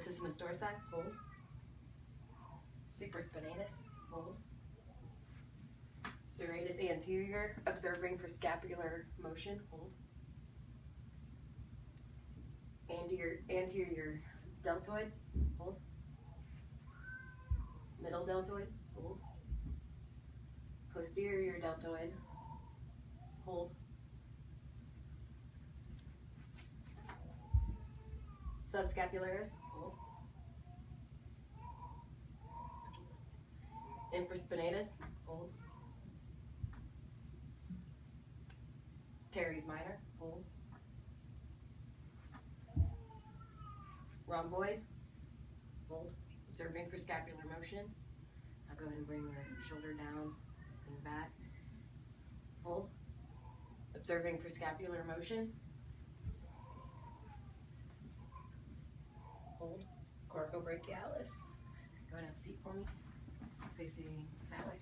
latissimus dorsi, hold. Supraspinatus, hold. Serratus anterior, observing for scapular motion, hold. Anterior deltoid, hold. Middle deltoid, hold. Posterior deltoid, hold. Subscapularis, hold. Infraspinatus, hold. Teres minor, hold. Rhomboid, hold. Observing for scapular motion. I'll go ahead and bring your shoulder down and back. Hold. Observing for scapular motion. Hold. Coracobrachialis. Go ahead and have a seat for me. Facing that way.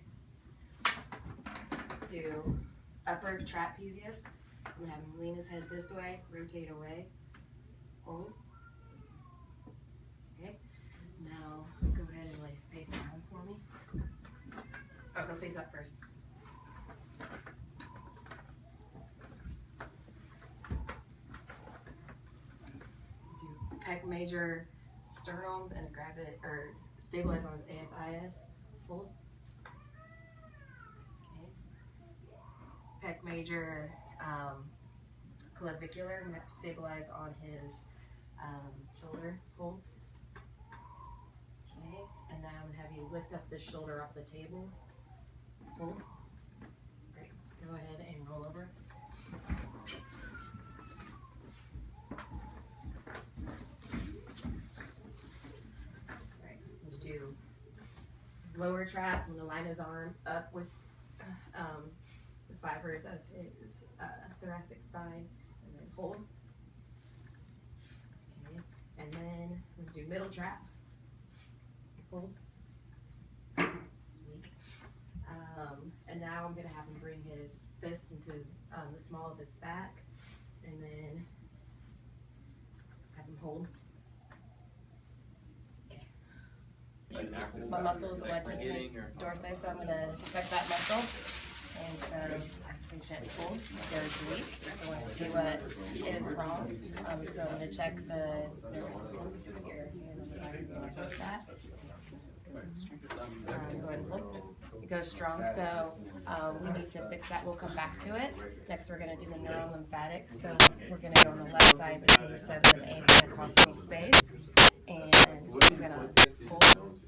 Do upper trapezius. So I'm going to have him lean his head this way, rotate away. Hold. Okay. Now go ahead and lay face down for me. Oh, no, face up first. Do pec major sternum and grab it or stabilize on his ASIS. Hold. Okay. Pec major clavicular, stabilize on his shoulder. Hold. Okay, and now I'm going to have you lift up this shoulder off the table. Hold. Great. Go ahead and roll over. Alright, we'll do lower trap. I'm going to line his arm up with the fibers of his thoracic spine, and then hold. Okay, and then we're going to do middle trap. Hold. Weak. And now I'm going to have him bring his fist into the small of his back, and then have him hold. Okay. My muscle is latissimus dorsi, so I'm going to check that muscle. And so patient hold goes weak, so I want to see what is wrong. So I'm going to check the nervous system. Your hand on the back of that. Go ahead and hold. It goes strong, so we need to fix that. We'll come back to it. Next, we're going to do the neurolymphatics. So we're going to go on the left side between the 7th and 8th intercostal space, and we're going to hold.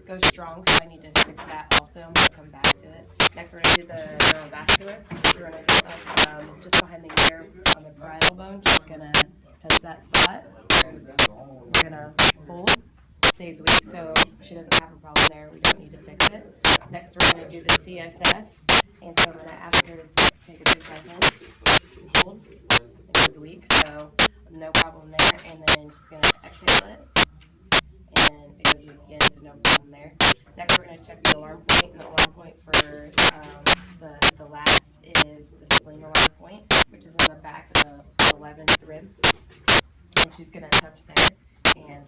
Go strong, so I need to fix that also. I'm going to come back to it. Next, we're going to do the neurovascular. We're going to go up just behind the ear on the parietal bone. Just going to touch that spot. We're going to hold. Stays weak, so she doesn't have a problem there. We don't need to fix it. Next, we're going to do the CSF, and so I'm going to ask her to take a big breath in. Hold. It goes weak, so no problem there. And then she's going to exhale it, and it goes weak again, so no problem there. Next, we're going to check the alarm point, and the alarm point for the lats is the spleen alarm point, which is in the back of the 11th rib, and she's going to touch there and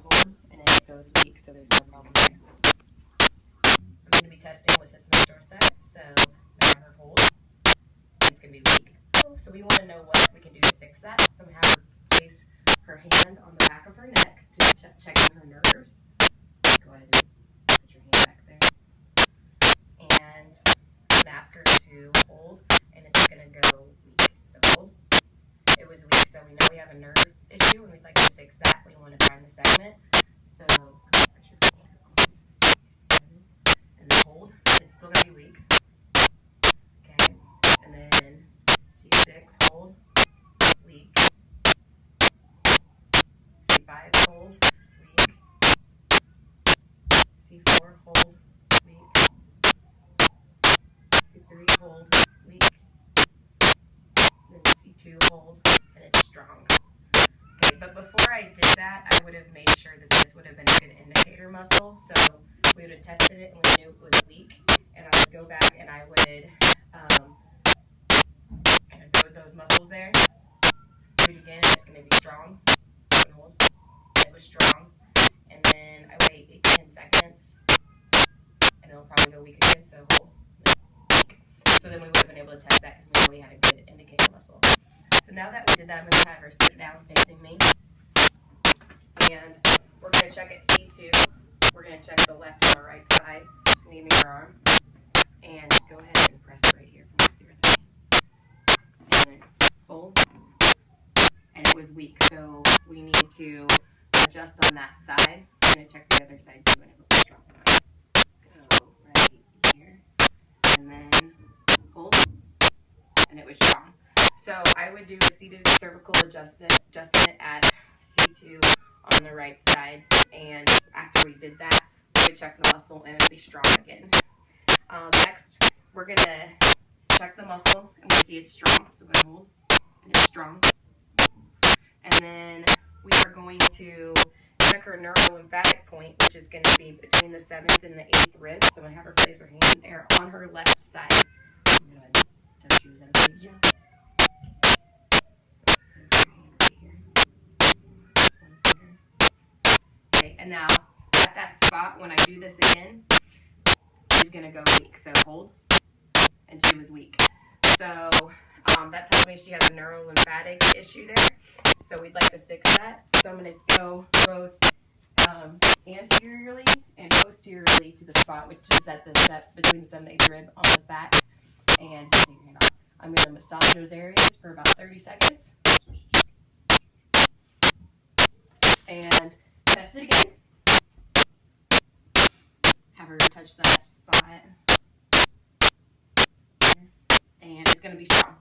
hold, and it goes weak, so there's no problem there. I'm going to be testing latissimus dorsi, so I'm going to have her hold. It's going to be weak. So we want to know what we can do to fix that. So I'm going to have her place her hand on the back of her neck to check her nerves. Go ahead and put your hand back there. And ask her to hold, and it's going to go weak. So hold. It was weak, so we know we have a nerve issue, and we'd like to fix that. We want to find the segment. So, and then hold. It's still going to be weak. Okay. And then C6, hold, weak. C5, hold, weak. C4, hold, weak. C3, hold, weak. And then C2, hold, and it's strong. Okay, but before I did that, I would have made sure that this would have been a good indicator muscle. So we would have tested it, and we knew it was weak. And I would go back, and I would kind of go with those muscles there. Do it again. It's going to be strong. And hold. It was strong. probably go weak again, so hold. So then we would have been able to test that because we know we had a good indicator muscle. So now that we did that, I'm going to have her sit down facing me. And we're going to check at C2. We're going to check the left and the right side. Just going to give me your arm. And go ahead and press right here from your thigh. And then hold. And it was weak, so we need to adjust on that side. I'm going to check the other side too, and it looks strong. Go right here. And then hold. And it was strong. So I would do a seated cervical adjustment at C2 on the right side. And after we did that, we would check the muscle and it would be strong again. Next, we're going to check the muscle and we see it's strong. So we're going to hold and it's strong. And then we are going to check her neurolymphatic point, which is going to be between the 7th and the 8th rib. So I'm going to have her place her hand there on her left side. I'm going to touch you. Is that okay? Yeah. Okay, and now at that spot, when I do this again, she's going to go weak. So hold. And she was weak. So that tells me she has a neurolymphatic issue there. So we'd like to fix that. So I'm going to go both anteriorly and posteriorly to the spot, which is at the step between the 7th and 8th rib on the back. And take your hand off. I'm going to massage those areas for about 30 seconds. And test it again. Have her touch that spot. And it's going to be strong.